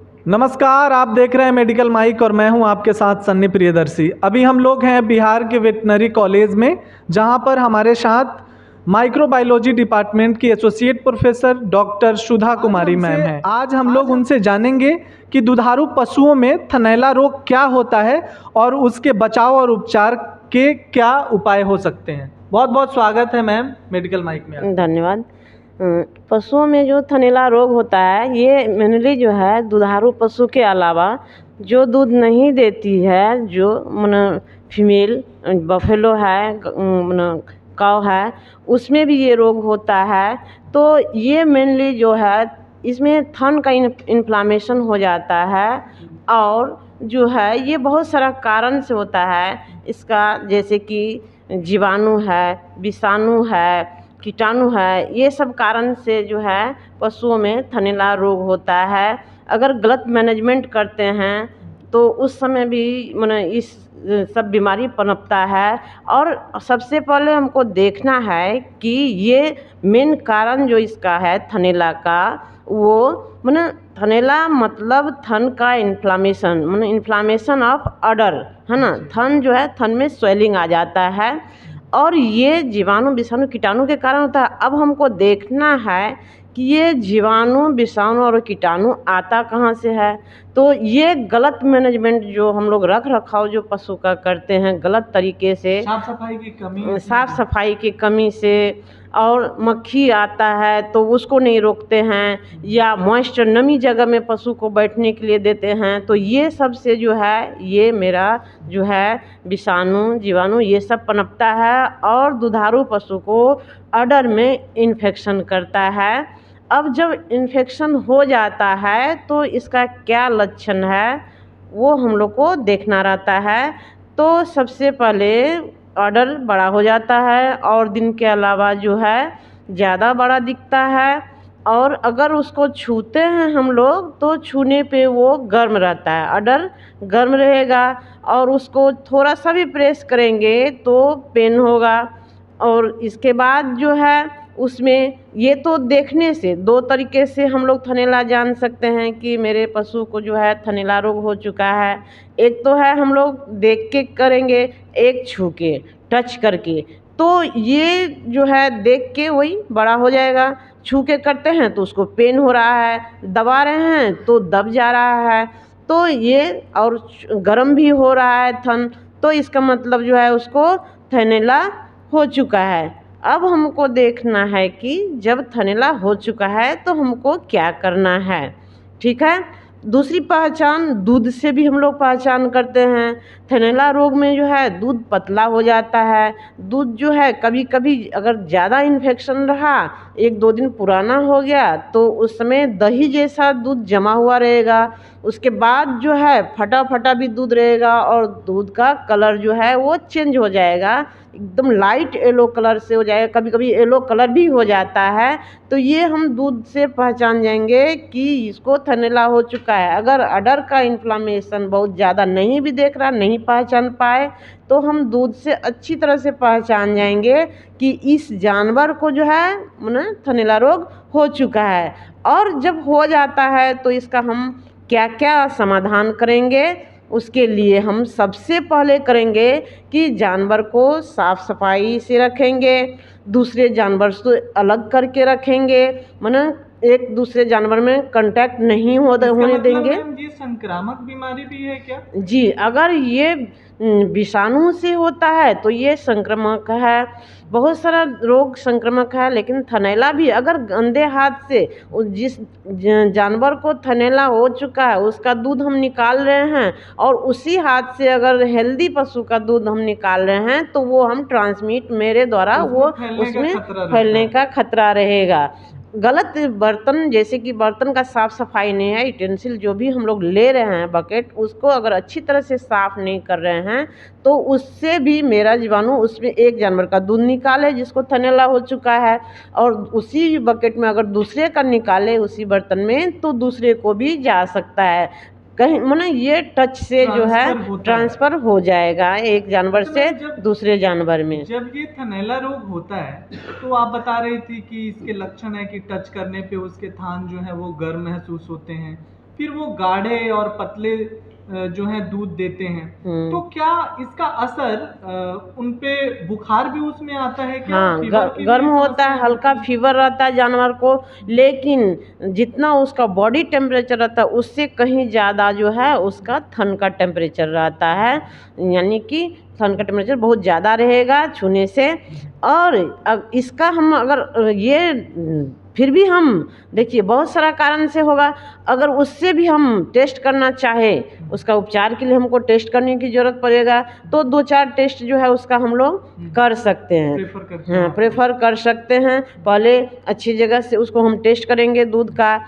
नमस्कार, आप देख रहे हैं मेडिकल माइक और मैं हूं आपके साथ सन्नी प्रियदर्शी। अभी हम लोग हैं बिहार के वेटनरी कॉलेज में, जहां पर हमारे साथ माइक्रोबायोलॉजी डिपार्टमेंट की एसोसिएट प्रोफेसर डॉक्टर सुधा कुमारी मैम हैं। आज हम लोग उनसे जानेंगे कि दुधारू पशुओं में थनैला रोग क्या होता है और उसके बचाव और उपचार के क्या उपाय हो सकते हैं। बहुत बहुत स्वागत है मैम मेडिकल माइक में। धन्यवाद। पशुओं में जो थनैला रोग होता है, ये मेनली जो है दुधारू पशु के अलावा जो दूध नहीं देती है, जो फीमेल बफेलो है, काव है, उसमें भी ये रोग होता है। तो ये मेनली जो है इसमें थन का इन्फ्लामेशन हो जाता है और जो है ये बहुत सारा कारण से होता है इसका, जैसे कि जीवाणु है, विषाणु है, कीटाणु है, ये सब कारण से जो है पशुओं में थनैला रोग होता है। अगर गलत मैनेजमेंट करते हैं तो उस समय भी इस सब बीमारी पनपता है। और सबसे पहले हमको देखना है कि ये मेन कारण जो इसका है थनैला का, वो थनैला मतलब थन का इन्फ्लामेशन, इन्फ्लामेशन ऑफ अडर है ना। थन जो है, थन में स्वेलिंग आ जाता है और ये जीवाणु विषाणु कीटाणु के कारण होता है। अब हमको देखना है कि ये जीवाणु विषाणु और कीटाणु आता कहाँ से है। तो ये गलत मैनेजमेंट जो हम लोग रख रखाव जो पशु का करते हैं गलत तरीके से, साफ सफाई की कमी से, और मक्खी आता है तो उसको नहीं रोकते हैं, या मॉइस्चर नमी जगह में पशु को बैठने के लिए देते हैं, तो ये सब से जो है ये मेरा जो है विषाणु जीवाणु ये सब पनपता है और दुधारू पशु को अडर में इन्फेक्शन करता है। अब जब इन्फेक्शन हो जाता है तो इसका क्या लक्षण है वो हम लोग को देखना रहता है। तो सबसे पहले ऑर्डर बड़ा हो जाता है और दिन के अलावा जो है ज़्यादा बड़ा दिखता है, और अगर उसको छूते हैं हम लोग तो छूने पे वो गर्म रहता है, ऑर्डर गर्म रहेगा, और उसको थोड़ा सा भी प्रेस करेंगे तो पेन होगा। और इसके बाद जो है उसमें ये तो देखने से दो तरीके से हम लोग थनैला जान सकते हैं कि मेरे पशु को जो है थनैला रोग हो चुका है। एक तो है हम लोग देख के करेंगे, एक छू के टच करके। तो ये जो है देख के वही बड़ा हो जाएगा, छू के करते हैं तो उसको पेन हो रहा है, दबा रहे हैं तो दब जा रहा है, तो ये और गर्म भी हो रहा है थन, तो इसका मतलब जो है उसको थनैला हो चुका है। अब हमको देखना है कि जब थनैला हो चुका है तो हमको क्या करना है। ठीक है। दूसरी पहचान दूध से भी हम लोग पहचान करते हैं। थनैला रोग में जो है दूध पतला हो जाता है। दूध जो है कभी कभी अगर ज़्यादा इन्फेक्शन रहा, एक दो दिन पुराना हो गया, तो उस समय दही जैसा दूध जमा हुआ रहेगा। उसके बाद जो है फटा फटा भी दूध रहेगा और दूध का कलर जो है वो चेंज हो जाएगा, एकदम लाइट येलो कलर से हो जाएगा, कभी कभी येलो कलर भी हो जाता है। तो ये हम दूध से पहचान जाएंगे कि इसको थनैला हो चुका है। अगर अडर का इन्फ्लामेशन बहुत ज़्यादा नहीं भी देख रहा, नहीं पहचान पाए, तो हम दूध से अच्छी तरह से पहचान जाएंगे कि इस जानवर को जो है थनैला रोग हो चुका है। और जब हो जाता है तो इसका हम क्या क्या समाधान करेंगे, उसके लिए हम सबसे पहले करेंगे कि जानवर को साफ सफाई से रखेंगे, दूसरे जानवर से मतलब करके रखेंगे, एक दूसरे जानवर में कांटेक्ट नहीं होने देंगे। ये संक्रामक बीमारी भी है क्या? जी, अगर ये विषाणु से होता है तो ये संक्रामक है, बहुत सारा रोग संक्रामक है, लेकिन थनैला भी अगर गंदे हाथ से जिस जानवर को थनैला हो चुका है उसका दूध हम निकाल रहे हैं और उसी हाथ से अगर हेल्दी पशु का दूध हम निकाल रहे हैं तो वो हम ट्रांसमिट मेरे द्वारा वो उसमें फैलने का खतरा रहेगा। गलत बर्तन, जैसे कि बर्तन का साफ़ सफाई नहीं है, यूटेंसिल जो भी हम लोग ले रहे हैं बकेट, उसको अगर अच्छी तरह से साफ़ नहीं कर रहे हैं तो उससे भी मेरा जीवाणु उसमें एक जानवर का दूध निकाले जिसको थनैला हो चुका है, और उसी बकेट में अगर दूसरे का निकाले उसी बर्तन में तो दूसरे को भी जा सकता है। कहीं ये टच से जो है ट्रांसफ़र हो जाएगा एक जानवर से दूसरे जानवर में। जब ये थनैला रोग होता है तो आप बता रही थी कि इसके लक्षण है कि टच करने पे उसके थान जो है वो गर्म महसूस होते हैं, फिर वो गाढ़े और पतले जो हैं दूध देते हैं, तो क्या इसका असर उन पे बुखार भी उसमें आता है क्या? हाँ, फीवर की गर्म भी होता है, समस्या हल्का होती है? फीवर रहता है जानवर को, लेकिन जितना उसका बॉडी टेम्परेचर रहता है उससे कहीं ज़्यादा जो है उसका थन का टेम्परेचर रहता है, यानी कि थन का टेम्परेचर बहुत ज़्यादा रहेगा छूने से। और अब इसका हम अगर फिर भी हम देखिए बहुत सारा कारण से होगा, अगर उससे भी हम टेस्ट करना चाहें, उसका उपचार के लिए हमको टेस्ट करने की ज़रूरत पड़ेगा, तो 2-4 टेस्ट जो है उसका हम लोग कर सकते हैं। प्रेफर करते हैं हाँ, आप लोग। प्रेफर कर सकते हैं। पहले अच्छी जगह से उसको हम टेस्ट करेंगे दूध का,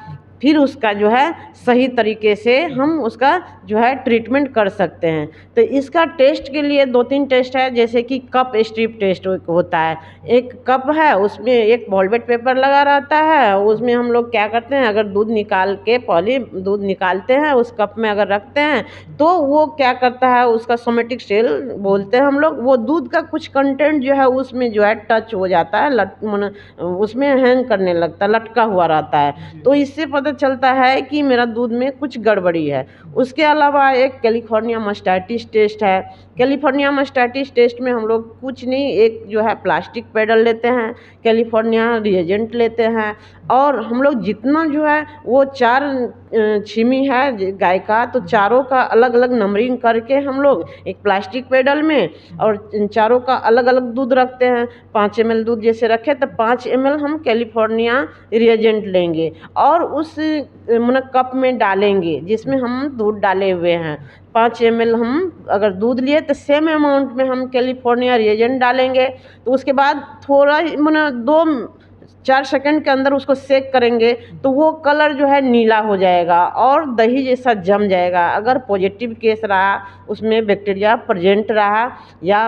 फिर उसका जो है सही तरीके से हम उसका जो है ट्रीटमेंट कर सकते हैं। तो इसका टेस्ट के लिए 2-3 टेस्ट है, जैसे कि कप स्ट्रिप टेस्ट एक होता है। एक कप है, उसमें एक वॉलवेट पेपर लगा रहता है, उसमें हम लोग क्या करते हैं, अगर दूध निकाल के पहले दूध निकालते हैं उस कप में अगर रखते हैं, तो वो क्या करता है, उसका सोमेटिक सेल बोलते हैं हम लोग, वो दूध का कुछ कंटेंट जो है उसमें जो है टच हो जाता है, माने उसमें हैंग करने लगता है, लटका हुआ रहता है, तो इससे पता चलता है कि मेरा दूध में कुछ गड़बड़ी है। उसके अलावा एक कैलिफोर्निया मास्टाइटिस टेस्ट है। कैलिफोर्निया मास्टाइटिस टेस्ट में हम लोग कुछ नहीं, एक जो है प्लास्टिक पेडल लेते हैं, कैलिफोर्निया रिएजेंट लेते हैं, और हम लोग जितना जो है वो 4 छीमी है गाय का, तो चारों का अलग अलग नंबरिंग करके हम लोग एक प्लास्टिक पेडल में और इन चारों का अलग अलग दूध रखते हैं। 5 ml दूध जैसे रखे तो 5 ml हम कैलिफोर्निया रिएजेंट लेंगे और उस मतलब कप में डालेंगे जिसमें हम दूध डाले हुए हैं। 5 ml हम अगर दूध लिए तो सेम अमाउंट में हम कैलिफोर्निया रिएजेंट डालेंगे। तो उसके बाद थोड़ा मतलब 2-4 सेकंड के अंदर उसको सेक करेंगे तो वो कलर जो है नीला हो जाएगा और दही जैसा जम जाएगा। अगर पॉजिटिव केस रहा, उसमें बैक्टीरिया प्रेजेंट रहा या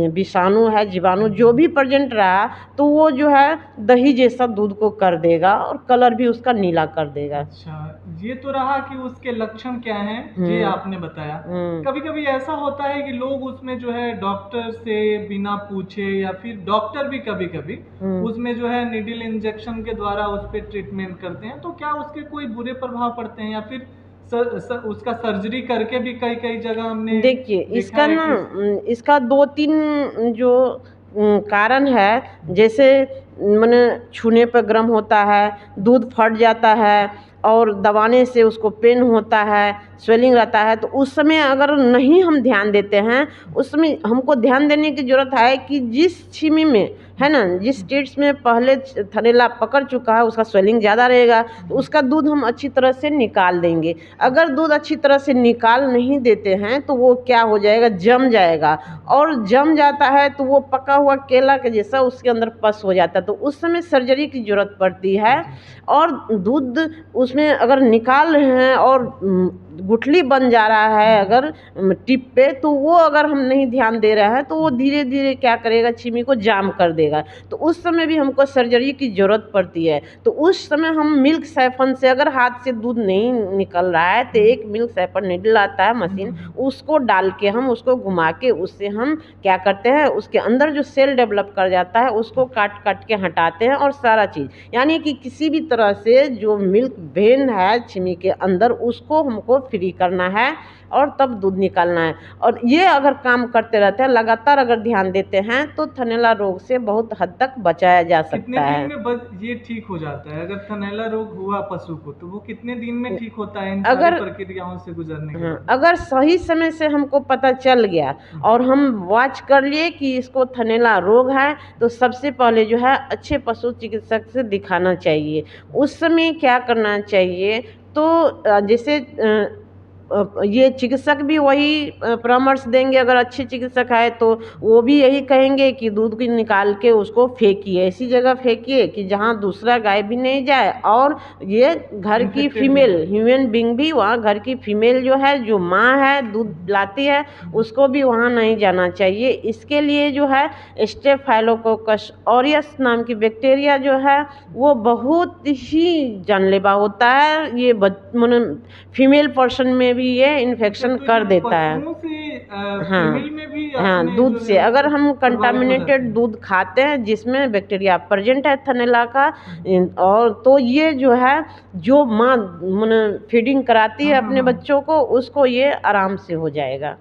विषाणु है, जीवाणु जो भी प्रेजेंट रहा, तो वो जो है दही जैसा दूध को कर देगा और कलर भी उसका नीला कर देगा। अच्छा, ये तो रहा कि उसके लक्षण क्या हैं, ये आपने बताया। कभी कभी ऐसा होता है कि लोग उसमें जो है डॉक्टर से बिना पूछे या फिर डॉक्टर भी कभी कभी उसमें जो है निडिल इंजेक्शन के द्वारा उस पर ट्रीटमेंट करते हैं, तो क्या उसके कोई बुरे प्रभाव पड़ते हैं या फिर उसका सर्जरी करके भी कई कई जगह हमने देखिए देखा इसका है ना कि इसका 2-3 जो कारण है, जैसे माने छूने पर गर्म होता है, दूध फट जाता है और दबाने से उसको पेन होता है, स्वेलिंग रहता है, तो उस समय अगर नहीं हम ध्यान देते हैं, उस समय हमको ध्यान देने की ज़रूरत है कि जिस छीमी में है ना, जिस स्टेट्स में पहले थनैला पकड़ चुका है उसका स्वेलिंग ज़्यादा रहेगा, तो उसका दूध हम अच्छी तरह से निकाल देंगे। अगर दूध अच्छी तरह से निकाल नहीं देते हैं तो वो क्या हो जाएगा, जम जाएगा, और जम जाता है तो वो पका हुआ केला के जैसा उसके अंदर पस हो जाता है, तो उस समय सर्जरी की ज़रूरत पड़ती है। और दूध उसमें अगर निकाल रहे हैं और गुठली बन जा रहा है अगर टिप पे, तो वो अगर हम नहीं ध्यान दे रहे हैं तो वो धीरे धीरे क्या करेगा, छीमी को जाम कर देगा, तो उस समय भी हमको सर्जरी की ज़रूरत पड़ती है। तो उस समय हम मिल्क साइफन से, अगर हाथ से दूध नहीं निकल रहा है तो एक मिल्क साइफन निडल आता है मशीन, उसको डाल के हम उसको घुमा के उससे हम क्या करते हैं, उसके अंदर जो सेल डेवलप कर जाता है उसको काट काट के हटाते हैं, और सारा चीज़ यानी कि किसी भी तरह से जो मिल्क वेन है छीमी के अंदर उसको हमको फ्री करना है और तब दूध निकालना है। और ये अगर काम करते रहते हैं लगातार, अगर ध्यान देते हैं, तो थनैला रोग से बहुत हद तक बचाया जा कितने सकता है। दिन में बस ये ठीक हो जाता है? अगर थनैला रोग हुआ पशु को तो वो कितने दिन में ठीक होता है इन अगर सारी प्रक्रियाओं से गुजरने के बाद? अगर सही समय से हमको पता चल गया और हम वॉच कर लिए कि इसको थनैला रोग है, तो सबसे पहले जो है अच्छे पशु चिकित्सक से दिखाना चाहिए। उस समय क्या करना चाहिए, तो जैसे ये चिकित्सक भी वही परामर्श देंगे, अगर अच्छे चिकित्सक है तो वो भी यही कहेंगे कि दूध को निकाल के उसको फेंकिए, ऐसी जगह फेंकिए कि जहाँ दूसरा गाय भी नहीं जाए, और ये घर की फीमेल ह्यूमन बींग भी, वहाँ घर की फीमेल जो है, जो माँ है दूध पिलाती है, उसको भी वहाँ नहीं जाना चाहिए। इसके लिए जो है स्टेफाइलोकोकस ऑरियस नाम की बैक्टीरिया जो है वो बहुत ही जानलेवा होता है। ये फीमेल पर्सन में भी ये इन्फेक्शन तो कर ये देता है। पशुओं से हाँ फीमेल में भी हाँ, अपने दूध जो से है अगर हम प्रभावित हो जाते कंटामिनेटेड हैं। दूध खाते हैं जिसमें बैक्टीरिया प्रेजेंट है थनैला का, और तो ये जो है जो माँ फीडिंग कराती है हाँ, अपने हाँ। बच्चों को, उसको ये आराम से हो जाएगा।